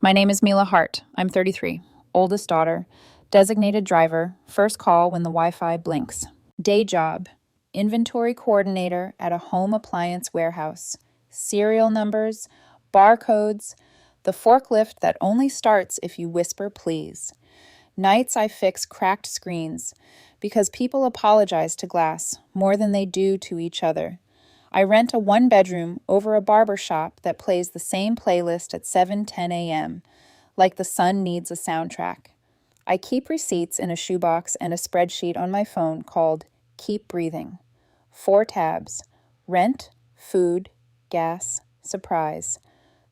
My name is Mila Hart. I'm 33. Oldest daughter. Designated driver. First call when the Wi Fi blinks. Day job. Inventory coordinator at a home appliance warehouse. Serial numbers. Barcodes. The forklift that only starts if you whisper please. Nights I fix cracked screens because people apologize to glass more than they do to each other. I rent a one-bedroom over a barber shop that plays the same playlist at 7:10 a.m., like the sun needs a soundtrack. I keep receipts in a shoebox and a spreadsheet on my phone called Keep Breathing. 4 tabs: rent, food, gas, surprise.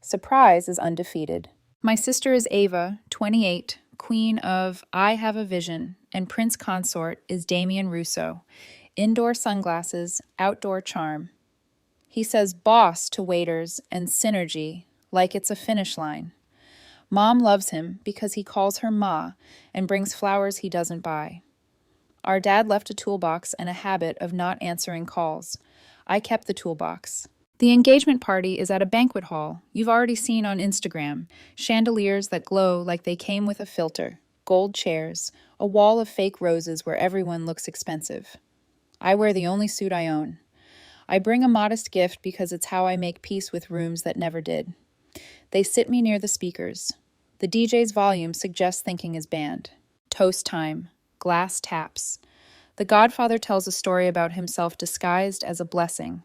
Surprise is undefeated. My sister is Ava, 28, queen of I Have a Vision, and prince consort is Damian Russo. Indoor sunglasses, outdoor charm. He says boss to waiters and synergy like it's a finish line. Mom loves him because he calls her Ma and brings flowers he doesn't buy. Our dad left a toolbox and a habit of not answering calls. I kept the toolbox. The engagement party is at a banquet hall you've already seen on Instagram. Chandeliers that glow like they came with a filter. Gold chairs. A wall of fake roses where everyone looks expensive. I wear the only suit I own. I bring a modest gift because it's how I make peace with rooms that never did. They sit me near the speakers. The DJ's volume suggests thinking is banned. Toast time. Glass taps. The Godfather tells a story about himself disguised as a blessing.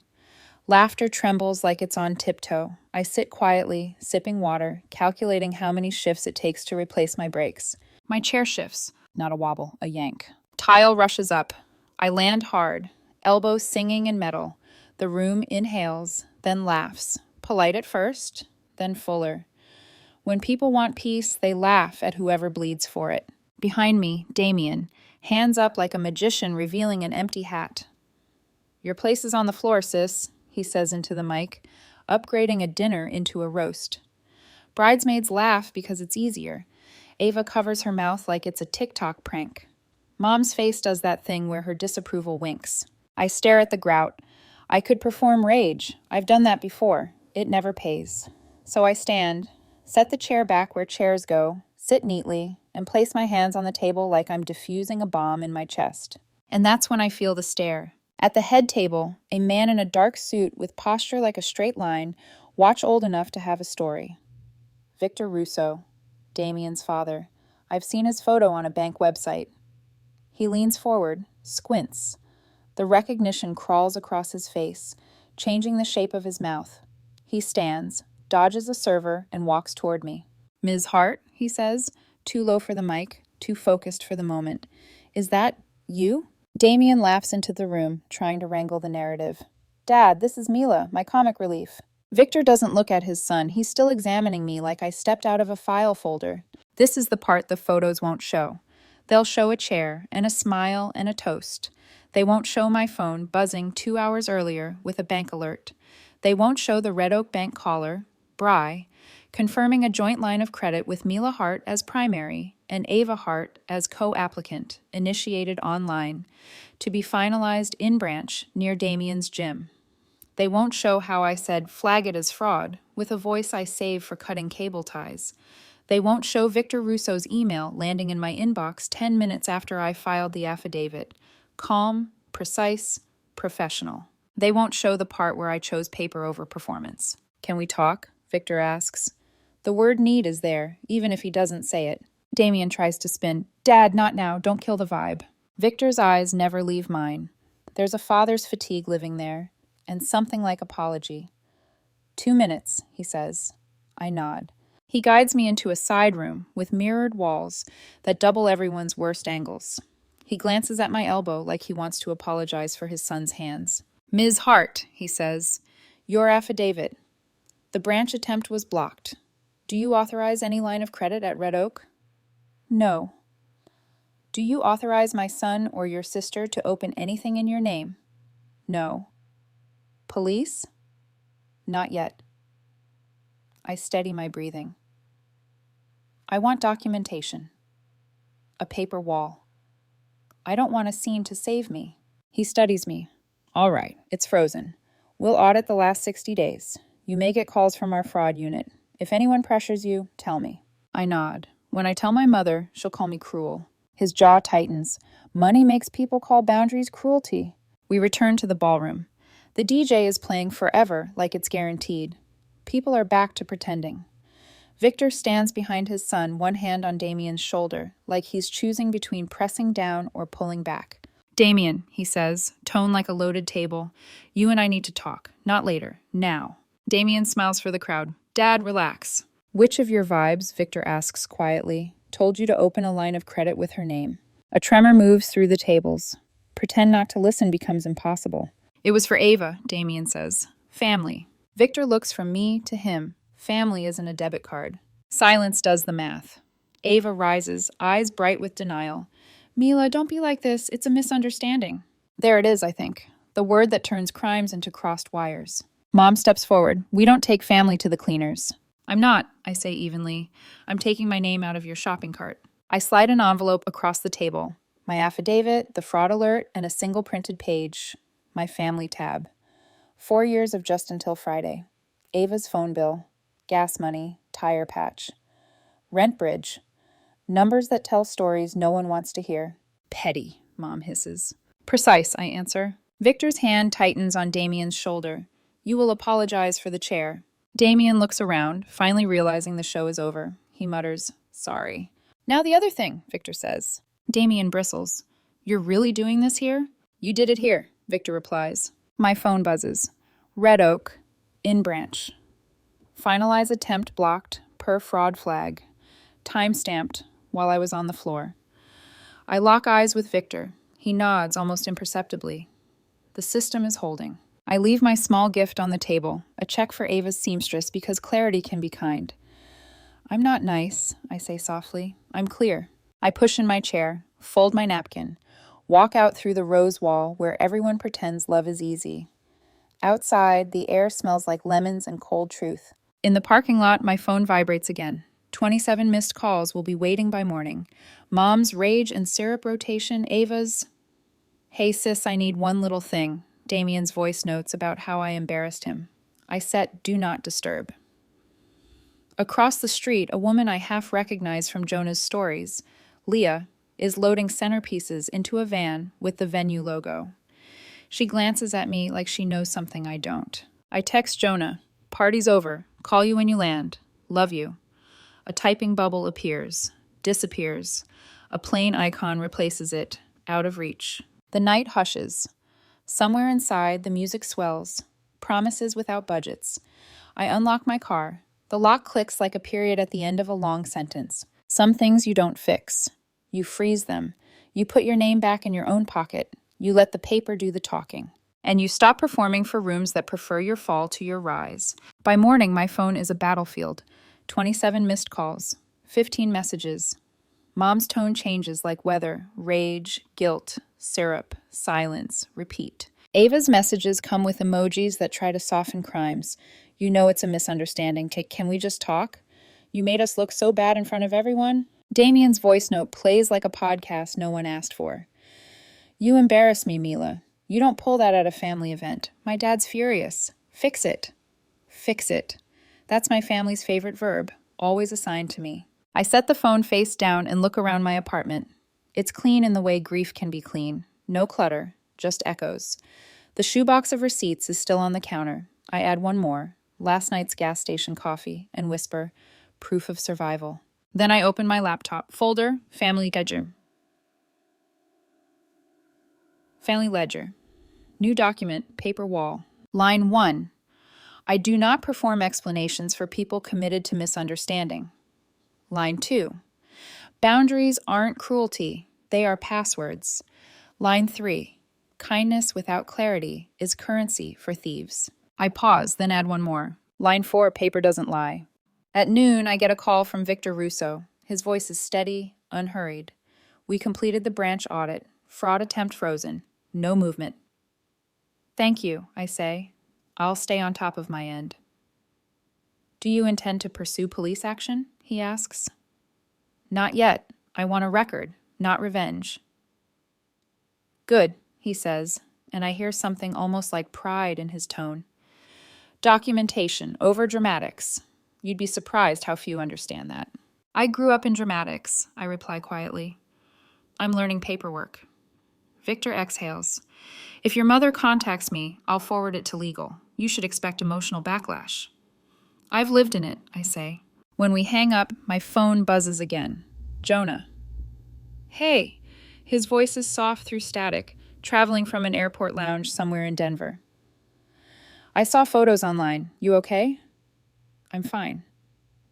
Laughter trembles like it's on tiptoe. I sit quietly, sipping water, calculating how many shifts it takes to replace my brakes. My chair shifts. Not a wobble, a yank. Tile rushes up. I land hard, elbows singing in metal. The room inhales, then laughs. Polite at first, then fuller. When people want peace, they laugh at whoever bleeds for it. Behind me, Damien, hands up like a magician revealing an empty hat. Your place is on the floor, sis, he says into the mic, upgrading a dinner into a roast. Bridesmaids laugh because it's easier. Ava covers her mouth like it's a TikTok prank. Mom's face does that thing where her disapproval winks. I stare at the grout. I could perform rage. I've done that before. It never pays. So I stand, set the chair back where chairs go, sit neatly, and place my hands on the table like I'm diffusing a bomb in my chest. And that's when I feel the stare. At the head table, a man in a dark suit with posture like a straight line, watch old enough to have a story. Victor Russo, Damien's father. I've seen his photo on a bank website. He leans forward, squints. The recognition crawls across his face, changing the shape of his mouth. He stands, dodges a server, and walks toward me. Ms. Hart, he says, too low for the mic, too focused for the moment. Is that you? Damien laughs into the room, trying to wrangle the narrative. Dad, this is Mila, my comic relief. Victor doesn't look at his son. He's still examining me like I stepped out of a file folder. This is the part the photos won't show. They'll show a chair, and a smile, and a toast. They won't show my phone buzzing 2 hours earlier with a bank alert. They won't show the Red Oak Bank caller, Bry, confirming a joint line of credit with Mila Hart as primary and Ava Hart as co-applicant, initiated online, to be finalized in branch near Damien's gym. They won't show how I said flag it as fraud with a voice I save for cutting cable ties. They won't show Victor Russo's email landing in my inbox 10 minutes after I filed the affidavit. Calm, precise, professional. They won't show the part where I chose paper over performance. Can we talk? Victor asks. The word need is there, even if he doesn't say it. Damien tries to spin. Dad, not now. Don't kill the vibe. Victor's eyes never leave mine. There's a father's fatigue living there, and something like apology. 2 minutes, he says. I nod. He guides me into a side room with mirrored walls that double everyone's worst angles. He glances at my elbow like he wants to apologize for his son's hands. Ms. Hart, he says, your affidavit. The branch attempt was blocked. Do you authorize any line of credit at Red Oak? No. Do you authorize my son or your sister to open anything in your name? No. Police? Not yet. I steady my breathing. I want documentation. A paper wall. I don't want a scene to save me. He studies me. All right, it's frozen. We'll audit the last 60 days. You may get calls from our fraud unit. If anyone pressures you, tell me. I nod. When I tell my mother, she'll call me cruel. His jaw tightens. Money makes people call boundaries cruelty. We return to the ballroom. The DJ is playing Forever like it's guaranteed. People are back to pretending. Victor stands behind his son, one hand on Damien's shoulder, like he's choosing between pressing down or pulling back. Damien, he says, tone like a loaded table. You and I need to talk. Not later. Now. Damien smiles for the crowd. Dad, relax. Which of your vibes, Victor asks quietly, told you to open a line of credit with her name? A tremor moves through the tables. Pretend not to listen becomes impossible. It was for Ava, Damien says. Family. Victor looks from me to him. Family isn't a debit card. Silence does the math. Ava rises, eyes bright with denial. Mila, don't be like this. It's a misunderstanding. There it is, I think. The word that turns crimes into crossed wires. Mom steps forward. We don't take family to the cleaners. I'm not, I say evenly. I'm taking my name out of your shopping cart. I slide an envelope across the table. My affidavit, the fraud alert, and a single printed page. My family tab. 4 years of just until Friday. Ava's phone bill. Gas money. Tire patch. Rent bridge. Numbers that tell stories no one wants to hear. Petty, Mom hisses. Precise, I answer. Victor's hand tightens on Damien's shoulder. You will apologize for the chair. Damien looks around, finally realizing the show is over. He mutters, sorry. Now the other thing, Victor says. Damien bristles. You're really doing this here? You did it here, Victor replies. My phone buzzes. Red Oak. In branch. Finalize attempt blocked per fraud flag. Time stamped while I was on the floor. I lock eyes with Victor. He nods almost imperceptibly. The system is holding. I leave my small gift on the table, a check for Ava's seamstress because clarity can be kind. I'm not nice, I say softly. I'm clear. I push in my chair, fold my napkin, walk out through the rose wall where everyone pretends love is easy. Outside, the air smells like lemons and cold truth. In the parking lot, my phone vibrates again. 27 missed calls will be waiting by morning. Mom's rage and syrup rotation, Ava's... Hey sis, I need one little thing. Damien's voice notes about how I embarrassed him. I set do not disturb. Across the street, a woman I half recognize from Jonah's stories, Leah, is loading centerpieces into a van with the venue logo. She glances at me like she knows something I don't. I text Jonah, party's over, call you when you land, love you. A typing bubble appears, disappears. A plane icon replaces it, out of reach. The night hushes. Somewhere inside, the music swells. Promises without budgets. I unlock my car. The lock clicks like a period at the end of a long sentence. Some things you don't fix. You freeze them. You put your name back in your own pocket. You let the paper do the talking. And you stop performing for rooms that prefer your fall to your rise. By morning, my phone is a battlefield. 27 missed calls. 15 messages. Mom's tone changes like weather, rage, guilt, syrup, silence, repeat. Ava's messages come with emojis that try to soften crimes. You know it's a misunderstanding. Can we just talk? You made us look so bad in front of everyone. Damien's voice note plays like a podcast no one asked for. You embarrass me, Mila. You don't pull that at a family event. My dad's furious. Fix it. Fix it. That's my family's favorite verb, always assigned to me. I set the phone face down and look around my apartment. It's clean in the way grief can be clean. No clutter, just echoes. The shoebox of receipts is still on the counter. I add one more, last night's gas station coffee, and whisper, proof of survival. Then I open my laptop. Folder, family ledger. Family ledger. New document, paper wall. Line 1. I do not perform explanations for people committed to misunderstanding. Line 2. Boundaries aren't cruelty. They are passwords. Line 3. Kindness without clarity is currency for thieves. I pause, then add one more. Line 4. Paper doesn't lie. At noon, I get a call from Victor Russo. His voice is steady, unhurried. We completed the branch audit. Fraud attempt frozen. No movement. Thank you, I say. I'll stay on top of my end. Do you intend to pursue police action? He asks. Not yet. I want a record, not revenge. Good, he says, and I hear something almost like pride in his tone. Documentation, over dramatics. You'd be surprised how few understand that. I grew up in dramatics, I reply quietly. I'm learning paperwork. Victor exhales. If your mother contacts me, I'll forward it to legal. You should expect emotional backlash. I've lived in it, I say. When we hang up, my phone buzzes again. Jonah. Hey. His voice is soft through static, traveling from an airport lounge somewhere in Denver. I saw photos online. You okay? I'm fine.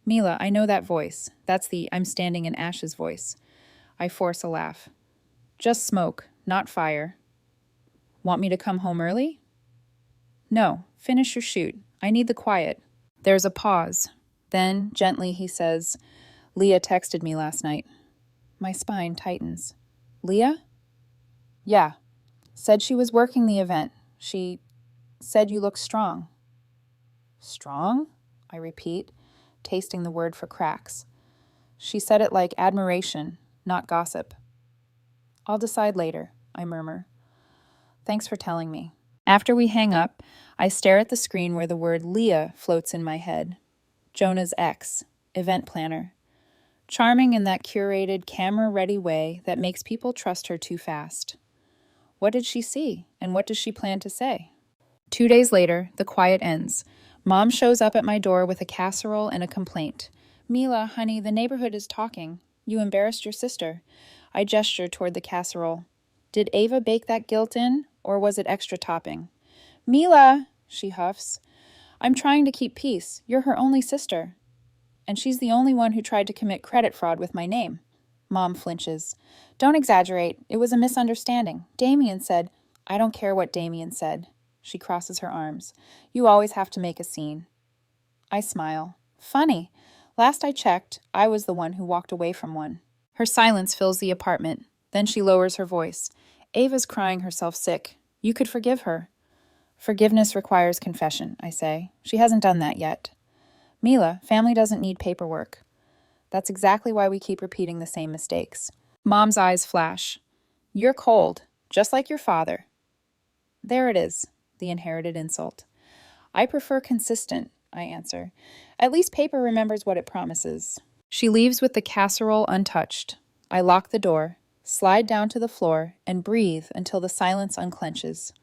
Mila, I know that voice. That's the I'm standing in ashes voice. I force a laugh. Just smoke, not fire. Want me to come home early? No, finish your shoot. I need the quiet. There's a pause. Then, gently, he says, Leah texted me last night. My spine tightens. Leah? Yeah. Said she was working the event. She said you look strong. Strong? I repeat, tasting the word for cracks. She said it like admiration, not gossip. I'll decide later, I murmur. Thanks for telling me. After we hang up, I stare at the screen where the word Leah floats in my head. Jonah's ex, event planner. Charming in that curated, camera-ready way that makes people trust her too fast. What did she see, and what does she plan to say? 2 days later, the quiet ends. Mom shows up at my door with a casserole and a complaint. Mila, honey, the neighborhood is talking. You embarrassed your sister. I gesture toward the casserole. Did Ava bake that guilt in, or was it extra topping? Mila, she huffs. I'm trying to keep peace. You're her only sister. And she's the only one who tried to commit credit fraud with my name. Mom flinches. Don't exaggerate. It was a misunderstanding. Damien said, I don't care what Damien said. She crosses her arms. You always have to make a scene. I smile. Funny. Last I checked, I was the one who walked away from one. Her silence fills the apartment. Then she lowers her voice. Ava's crying herself sick. You could forgive her. Forgiveness requires confession, I say. She hasn't done that yet. Mila, family doesn't need paperwork. That's exactly why we keep repeating the same mistakes. Mom's eyes flash. You're cold, just like your father. There it is, the inherited insult. I prefer consistent, I answer. At least paper remembers what it promises. She leaves with the casserole untouched. I lock the door, slide down to the floor, and breathe until the silence unclenches.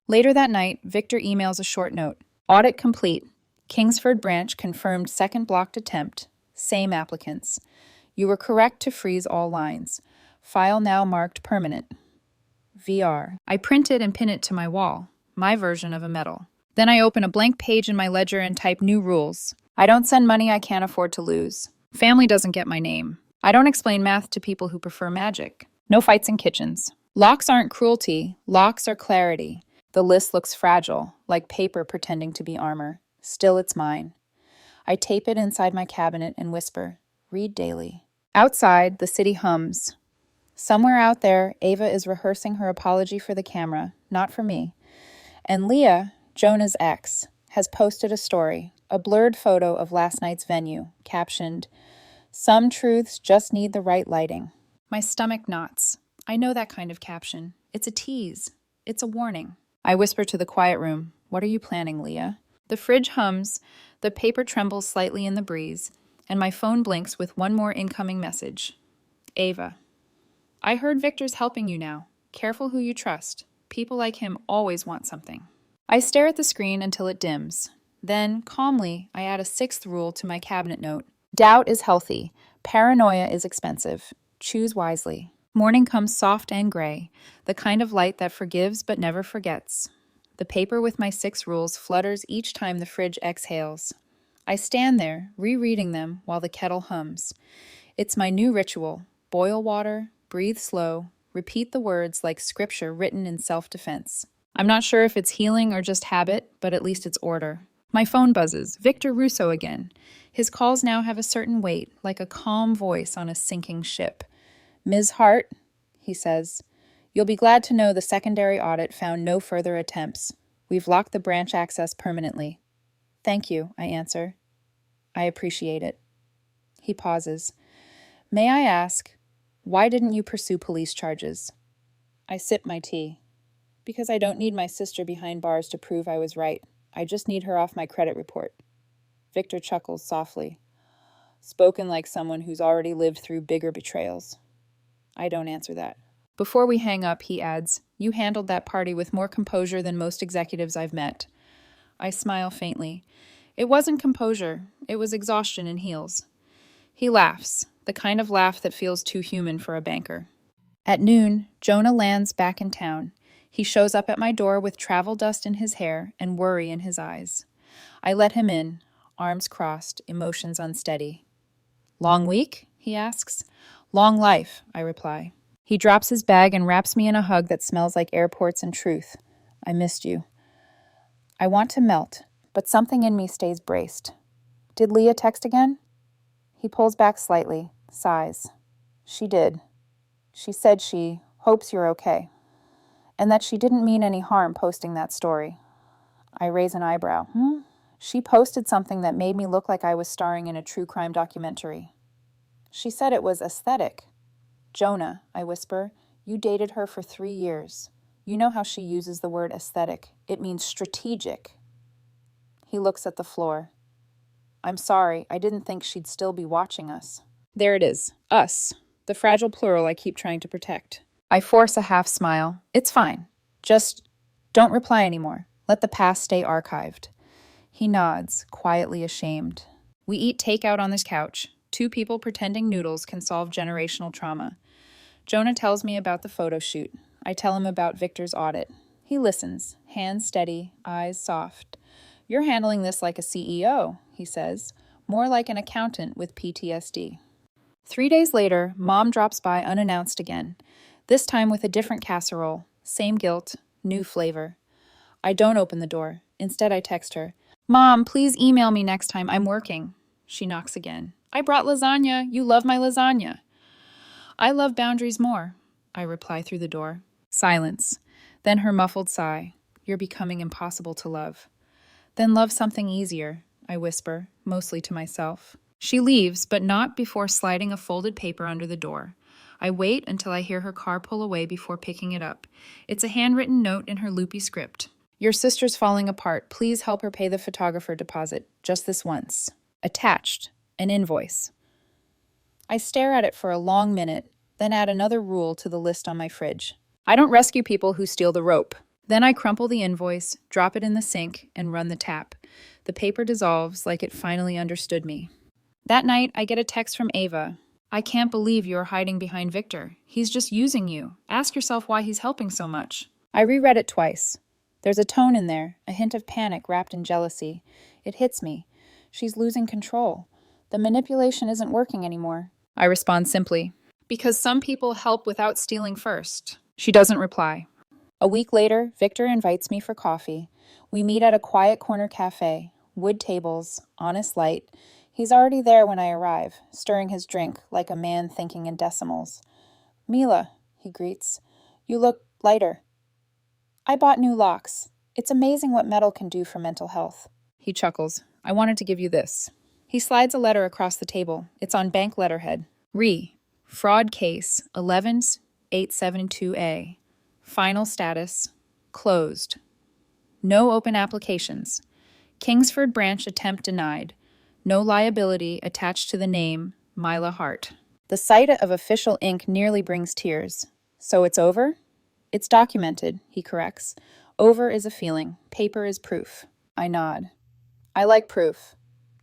Later that night, Victor emails a short note. Audit complete. Kingsford branch confirmed second blocked attempt. Same applicants. You were correct to freeze all lines. File now marked permanent. VR. I print it and pin it to my wall. My version of a medal. Then I open a blank page in my ledger and type new rules. I don't send money I can't afford to lose. Family doesn't get my name. I don't explain math to people who prefer magic. No fights in kitchens. Locks aren't cruelty. Locks are clarity. The list looks fragile, like paper pretending to be armor. Still, it's mine. I tape it inside my cabinet and whisper, read daily. Outside, the city hums. Somewhere out there, Ava is rehearsing her apology for the camera, not for me. And Leah, Jonah's ex, has posted a story, a blurred photo of last night's venue, captioned, Some truths just need the right lighting. My stomach knots. I know that kind of caption. It's a tease. It's a warning. I whisper to the quiet room, what are you planning, Leah? The fridge hums, the paper trembles slightly in the breeze, and my phone blinks with one more incoming message. Ava. I heard Victor's helping you now. Careful who you trust. People like him always want something. I stare at the screen until it dims. Then, calmly, I add a sixth rule to my cabinet note. Doubt is healthy. Paranoia is expensive. Choose wisely. Morning comes soft and gray, the kind of light that forgives but never forgets. The paper with my 6 rules flutters each time the fridge exhales. I stand there, rereading them while the kettle hums. It's my new ritual. Boil water, breathe slow, repeat the words like scripture written in self-defense. I'm not sure if it's healing or just habit, but at least it's order. My phone buzzes. Victor Russo again. His calls now have a certain weight, like a calm voice on a sinking ship. Ms. Hart, he says, you'll be glad to know the secondary audit found no further attempts. We've locked the branch access permanently. Thank you, I answer. I appreciate it. He pauses. May I ask, why didn't you pursue police charges? I sip my tea. Because I don't need my sister behind bars to prove I was right. I just need her off my credit report. Victor chuckles softly. Spoken like someone who's already lived through bigger betrayals. I don't answer that. Before we hang up, he adds, "You handled that party with more composure than most executives I've met." I smile faintly. It wasn't composure, it was exhaustion in heels. He laughs, the kind of laugh that feels too human for a banker. At noon, Jonah lands back in town. He shows up at my door with travel dust in his hair and worry in his eyes. I let him in, arms crossed, emotions unsteady. "Long week?" he asks. "Long life," I reply. He drops his bag and wraps me in a hug that smells like airports and truth. "I missed you." I want to melt, but something in me stays braced. "Did Leah text again?" He pulls back slightly, sighs. "She did. She said she hopes you're okay, and that she didn't mean any harm posting that story." I raise an eyebrow. She posted something that made me look like I was starring in a true crime documentary. She said it was aesthetic. "Jonah," I whisper, "you dated her for 3 years. You know how she uses the word aesthetic. It means strategic." He looks at the floor. "I'm sorry, I didn't think she'd still be watching us." There it is, us, the fragile plural I keep trying to protect. I force a half smile. "It's fine. Just don't reply anymore. Let the past stay archived." He nods, quietly ashamed. We eat takeout on this couch. 2 people pretending noodles can solve generational trauma. Jonah tells me about the photo shoot. I tell him about Victor's audit. He listens, hands steady, eyes soft. "You're handling this like a CEO, he says, "more like an accountant with PTSD. 3 days later, Mom drops by unannounced again, this time with a different casserole. Same guilt, new flavor. I don't open the door. Instead, I text her, "Mom, please email me next time. I'm working." She knocks again. "I brought lasagna. You love my lasagna." "I love boundaries more," I reply through the door. Silence. Then her muffled sigh. "You're becoming impossible to love." "Then love something easier," I whisper, mostly to myself. She leaves, but not before sliding a folded paper under the door. I wait until I hear her car pull away before picking it up. It's a handwritten note in her loopy script. "Your sister's falling apart. Please help her pay the photographer deposit, just this once." Attached, an invoice. I stare at it for a long minute, then add another rule to the list on my fridge. I don't rescue people who steal the rope. Then I crumple the invoice, drop it in the sink, and run the tap. The paper dissolves like it finally understood me. That night, I get a text from Ava. "I can't believe you're hiding behind Victor. He's just using you. Ask yourself why he's helping so much." I reread it twice. There's a tone in there, a hint of panic wrapped in jealousy. It hits me. She's losing control. The manipulation isn't working anymore. I respond simply, "Because some people help without stealing first." She doesn't reply. A week later, Victor invites me for coffee. We meet at a quiet corner cafe, wood tables, honest light. He's already there when I arrive, stirring his drink like a man thinking in decimals. "Mila," he greets, "you look lighter." "I bought new locks. It's amazing what metal can do for mental health." He chuckles. "I wanted to give you this." He slides a letter across the table. It's on bank letterhead. Fraud case 11872A. Final status, closed. No open applications. Kingsford branch attempt denied. No liability attached to the name, Mila Hart. The sight of official ink nearly brings tears. "So it's over?" "It's documented," he corrects. "Over is a feeling. Paper is proof." I nod. "I like proof."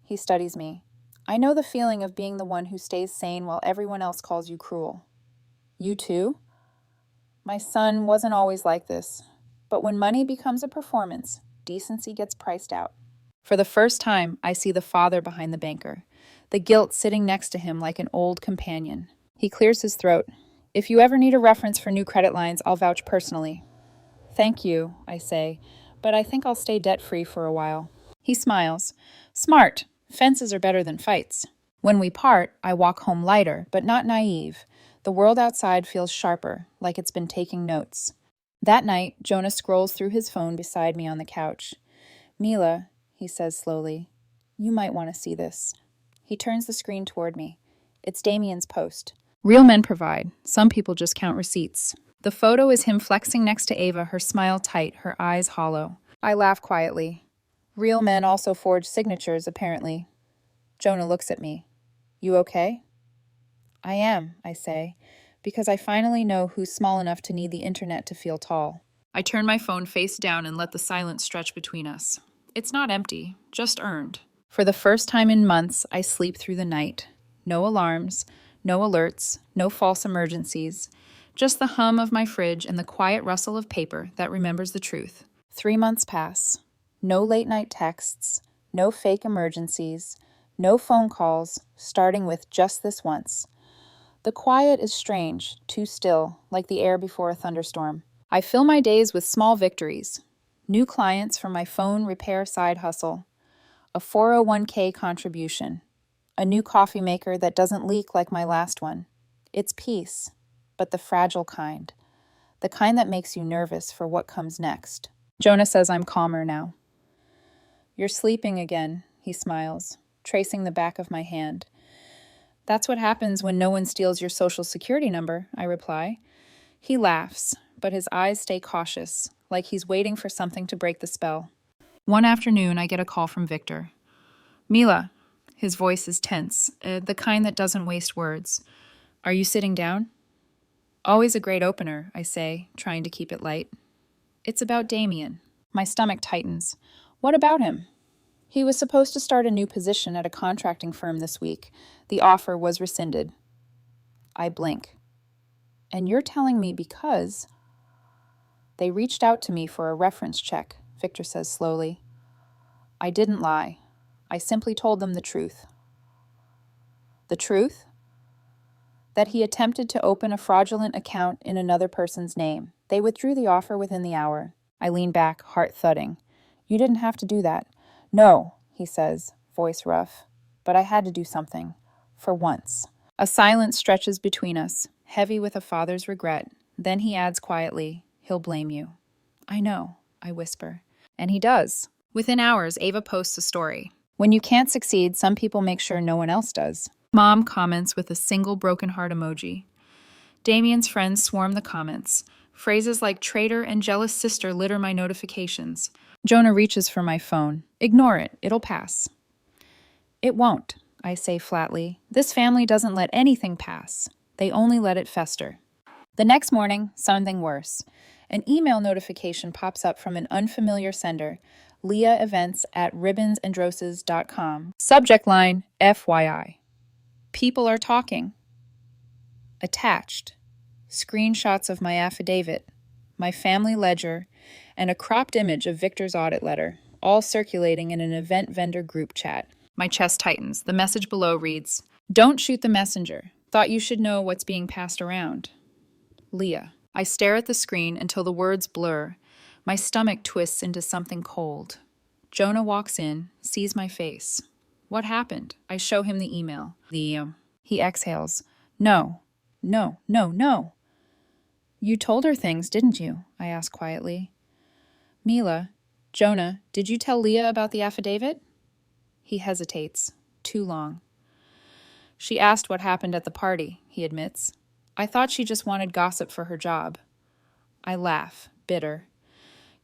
He studies me. "I know the feeling of being the one who stays sane while everyone else calls you cruel." "You too?" "My son wasn't always like this. But when money becomes a performance, decency gets priced out." For the first time, I see the father behind the banker, the guilt sitting next to him like an old companion. He clears his throat. "If you ever need a reference for new credit lines, I'll vouch personally." "Thank you," I say, "but I think I'll stay debt-free for a while." He smiles. "Smart. Fences are better than fights." When we part, I walk home lighter, but not naive. The world outside feels sharper, like it's been taking notes. That night, Jonah scrolls through his phone beside me on the couch. "Mila," he says slowly, "you might want to see this." He turns the screen toward me. It's Damien's post. Real men provide. Some people just count receipts. The photo is him flexing next to Ava, her smile tight, her eyes hollow. I laugh quietly. Real men also forge signatures, apparently. Jonah looks at me. You okay? I am, I say, because I finally know who's small enough to need the internet to feel tall. I turn my phone face down and let the silence stretch between us. It's not empty, just earned. For the first time in months, I sleep through the night. No alarms, no alerts, no false emergencies. Just the hum of my fridge and the quiet rustle of paper that remembers the truth. 3 months pass. No late night texts, no fake emergencies, no phone calls, starting with just this once. The quiet is strange, too still, like the air before a thunderstorm. I fill my days with small victories. New clients from my phone repair side hustle. A 401k contribution. A new coffee maker that doesn't leak like my last one. It's peace, but the fragile kind. The kind that makes you nervous for what comes next. Jonah says I'm calmer now. You're sleeping again, he smiles, tracing the back of my hand. That's what happens when no one steals your social security number, I reply. He laughs, but his eyes stay cautious, like he's waiting for something to break the spell. One afternoon, I get a call from Victor. Mila. His voice is tense, the kind that doesn't waste words. Are you sitting down? Always a great opener, I say, trying to keep it light. It's about Damien. My stomach tightens. What about him? He was supposed to start a new position at a contracting firm this week. The offer was rescinded. I blink. And you're telling me because... They reached out to me for a reference check, Victor says slowly. I didn't lie. I simply told them the truth. The truth? That he attempted to open a fraudulent account in another person's name. They withdrew the offer within the hour. I lean back, heart thudding. You didn't have to do that. No, he says, voice rough. But I had to do something. For once. A silence stretches between us, heavy with a father's regret. Then he adds quietly, he'll blame you. I know, I whisper. And he does. Within hours, Ava posts a story. When you can't succeed, some people make sure no one else does. Mom comments with a single broken heart emoji. Damien's friends swarm the comments. Phrases like traitor and jealous sister litter my notifications. Jonah reaches for my phone. Ignore it. It'll pass. It won't, I say flatly. This family doesn't let anything pass. They only let it fester. The next morning, something worse. An email notification pops up from an unfamiliar sender. Leah Events at ribbonsandroses.com. Subject line, FYI. People are talking. Attached. Screenshots of my affidavit, my family ledger, and a cropped image of Victor's audit letter, all circulating in an event vendor group chat. My chest tightens. The message below reads, Don't shoot the messenger. Thought you should know what's being passed around. Leah. I stare at the screen until the words blur. My stomach twists into something cold. Jonah walks in, sees my face. What happened? I show him the email. He exhales. No. You told her things, didn't you? I ask quietly. Mila, Jonah, did you tell Leah about the affidavit? He hesitates. Too long. She asked what happened at the party, he admits. I thought she just wanted gossip for her job. I laugh, bitter.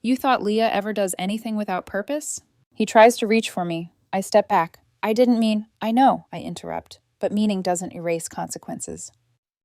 You thought Leah ever does anything without purpose? He tries to reach for me. I step back. I didn't mean... I know, I interrupt, but meaning doesn't erase consequences.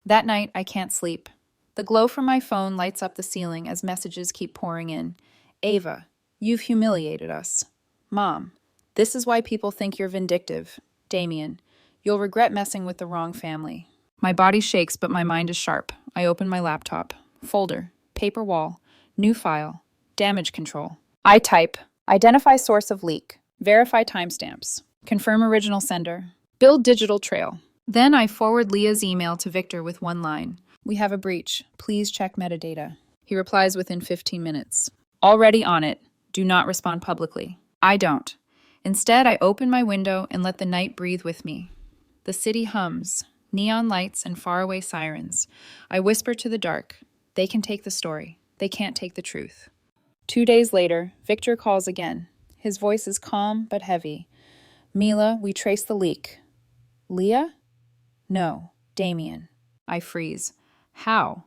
That night, I can't sleep. The glow from my phone lights up the ceiling as messages keep pouring in. Ava, you've humiliated us. Mom, this is why people think you're vindictive. Damien, you'll regret messing with the wrong family. My body shakes, but my mind is sharp. I open my laptop. Folder. Paper wall. New file. Damage control. I type. Identify source of leak. Verify timestamps. Confirm original sender. Build digital trail. Then I forward Leah's email to Victor with one line. We have a breach. Please check metadata. He replies within 15 minutes. Already on it. Do not respond publicly. I don't. Instead, I open my window and let the night breathe with me. The city hums. Neon lights and faraway sirens. I whisper to the dark. They can take the story. They can't take the truth. 2 days later, Victor calls again. His voice is calm but heavy. Mila, we trace the leak. Leah? No, Damien. I freeze. How?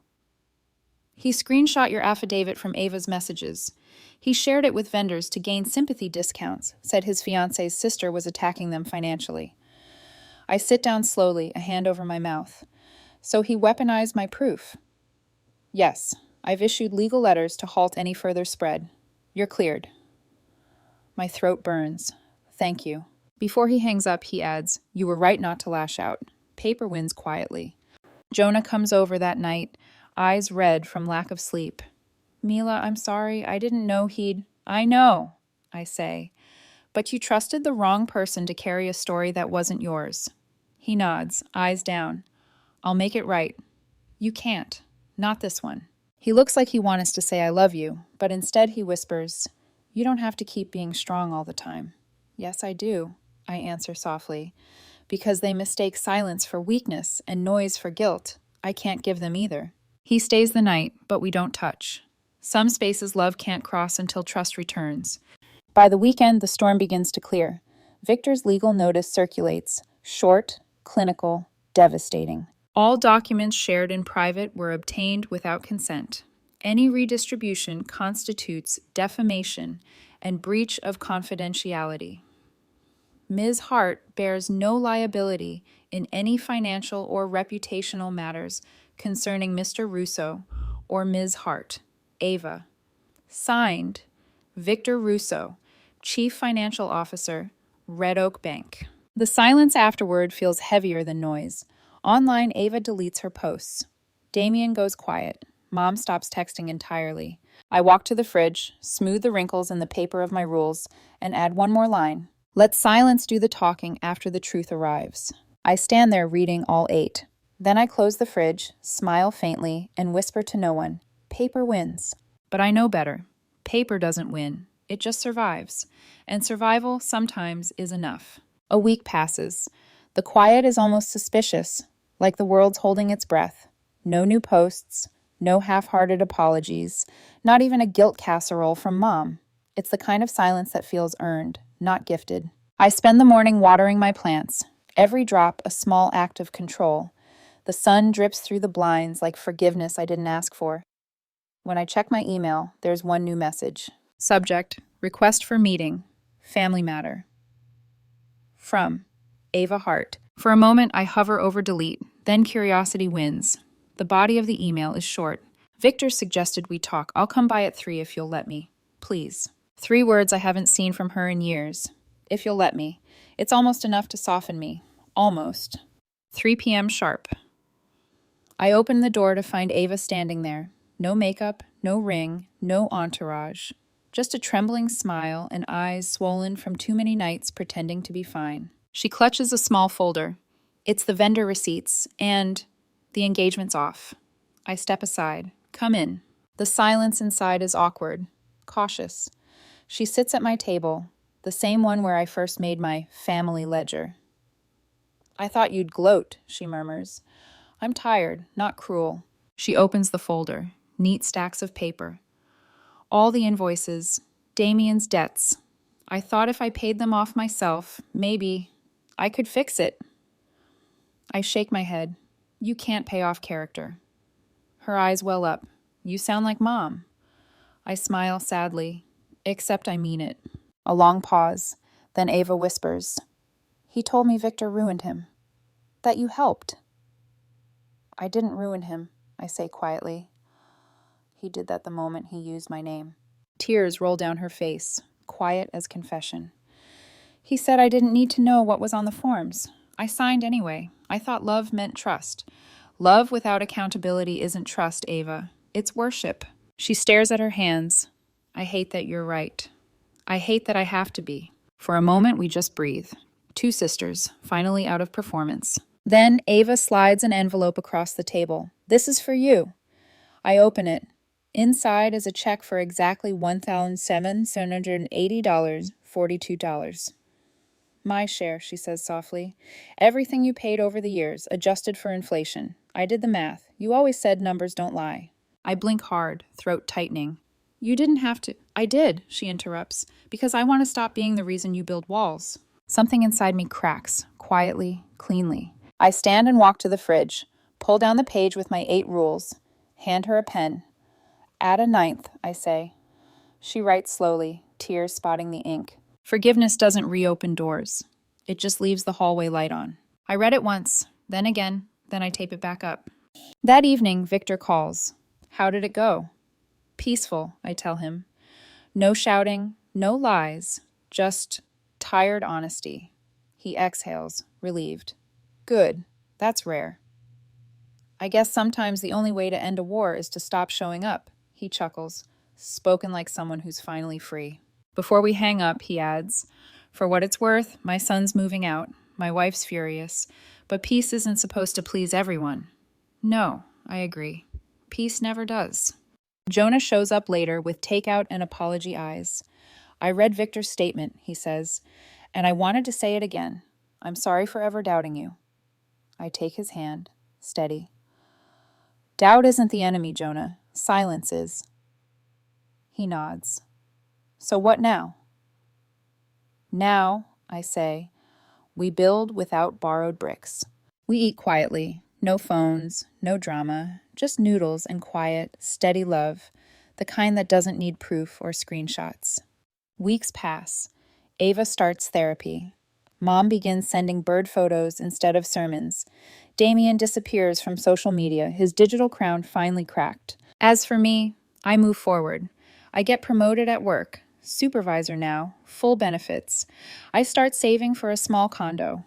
He screenshot your affidavit from Ava's messages. He shared it with vendors to gain sympathy discounts, said his fiancé's sister was attacking them financially. I sit down slowly, a hand over my mouth. So he weaponized my proof. Yes, I've issued legal letters to halt any further spread. You're cleared. My throat burns. Thank you. Before he hangs up, he adds, you were right not to lash out. Paper wins quietly. Jonah comes over that night, eyes red from lack of sleep. Mila, I'm sorry. I didn't know he'd... I know, I say. But you trusted the wrong person to carry a story that wasn't yours. He nods, eyes down. I'll make it right. You can't. Not this one. He looks like he wants to say I love you, but instead he whispers, you don't have to keep being strong all the time. Yes, I do, I answer softly. Because they mistake silence for weakness and noise for guilt. I can't give them either. He stays the night, but we don't touch. Some spaces love can't cross until trust returns. By the weekend, the storm begins to clear. Victor's legal notice circulates. Short, clinical, devastating. All documents shared in private were obtained without consent. Any redistribution constitutes defamation and breach of confidentiality. Ms. Hart bears no liability in any financial or reputational matters concerning Mr. Russo or Ms. Hart. Ava. Signed, Victor Russo, Chief Financial Officer, Red Oak Bank. The silence afterward feels heavier than noise. Online, Ava deletes her posts. Damien goes quiet. Mom stops texting entirely. I walk to the fridge, smooth the wrinkles in the paper of my rules, and add one more line. Let silence do the talking after the truth arrives. I stand there reading all 8. Then I close the fridge, smile faintly, and whisper to no one, paper wins. But I know better. Paper doesn't win. It just survives. And survival sometimes is enough. A week passes. The quiet is almost suspicious, like the world's holding its breath. No new posts, no half-hearted apologies, not even a guilt casserole from Mom. It's the kind of silence that feels earned, not gifted. I spend the morning watering my plants, every drop a small act of control. The sun drips through the blinds like forgiveness I didn't ask for. When I check my email, there's one new message. Subject, request for meeting, family matter. From Ava Hart. For a moment, I hover over delete, then curiosity wins. The body of the email is short. Victor suggested we talk. I'll come by at 3 if you'll let me. Please. 3 words I haven't seen from her in years. If you'll let me. It's almost enough to soften me. Almost. 3 p.m. sharp. I open the door to find Ava standing there. No makeup, no ring, no entourage. Just a trembling smile and eyes swollen from too many nights pretending to be fine. She clutches a small folder. It's the vendor receipts, and the engagement's off. I step aside. Come in. The silence inside is awkward, cautious. She sits at my table, the same one where I first made my family ledger. I thought you'd gloat, she murmurs. I'm tired, not cruel. She opens the folder. Neat stacks of paper. All the invoices, Damien's debts. I thought if I paid them off myself, maybe I could fix it. I shake my head. You can't pay off character. Her eyes well up. You sound like Mom. I smile sadly, except I mean it. A long pause. Then Ava whispers, he told me Victor ruined him. That you helped. I didn't ruin him, I say quietly. He did that the moment he used my name. Tears roll down her face, quiet as confession. He said I didn't need to know what was on the forms. I signed anyway. I thought love meant trust. Love without accountability isn't trust, Ava. It's worship. She stares at her hands. I hate that you're right. I hate that I have to be. For a moment, we just breathe. 2 sisters, finally out of performance. Then Ava slides an envelope across the table. This is for you. I open it. Inside is a check for exactly $1,780, $42. My share, she says softly. Everything you paid over the years, adjusted for inflation. I did the math. You always said numbers don't lie. I blink hard, throat tightening. You didn't have to. I did, she interrupts, because I want to stop being the reason you build walls. Something inside me cracks, quietly, cleanly. I stand and walk to the fridge, pull down the page with my 8 rules, hand her a pen. Add a ninth, I say. She writes slowly, tears spotting the ink. Forgiveness doesn't reopen doors. It just leaves the hallway light on. I read it once, then again, then I tape it back up. That evening, Victor calls. How did it go? Peaceful, I tell him. No shouting, no lies, just tired honesty. He exhales, relieved. Good, that's rare. I guess sometimes the only way to end a war is to stop showing up, he chuckles, spoken like someone who's finally free. Before we hang up, he adds, for what it's worth, my son's moving out, my wife's furious, but peace isn't supposed to please everyone. No, I agree. Peace never does. Jonah shows up later with takeout and apology eyes. I read Victor's statement, he says, and I wanted to say it again. I'm sorry for ever doubting you. I take his hand, steady. Doubt isn't the enemy, Jonah. Silence is. He nods. So what now? Now, I say, we build without borrowed bricks. We eat quietly, no phones, no drama, just noodles and quiet, steady love, the kind that doesn't need proof or screenshots. Weeks pass. Ava starts therapy. Mom begins sending bird photos instead of sermons. Damien disappears from social media, his digital crown finally cracked. As for me, I move forward. I get promoted at work. Supervisor now, full benefits. I start saving for a small condo,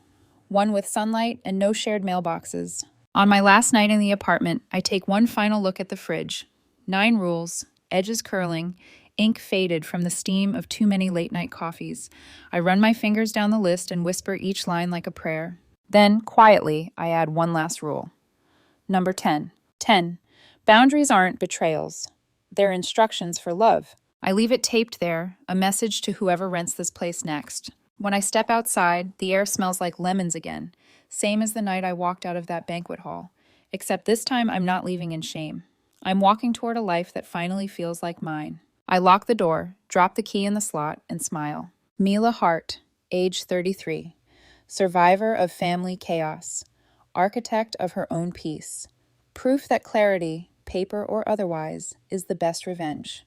one with sunlight and no shared mailboxes. On my last night in the apartment, I take one final look at the fridge. 9 rules, edges curling, ink faded from the steam of too many late-night coffees. I run my fingers down the list and whisper each line like a prayer. Then, quietly, I add one last rule. Number 10. 10. Boundaries aren't betrayals. They're instructions for love. I leave it taped there, a message to whoever rents this place next. When I step outside, the air smells like lemons again, same as the night I walked out of that banquet hall. Except this time I'm not leaving in shame. I'm walking toward a life that finally feels like mine. I lock the door, drop the key in the slot, and smile. Mila Hart, age 33. Survivor of family chaos. Architect of her own peace. Proof that clarity, paper or otherwise, is the best revenge.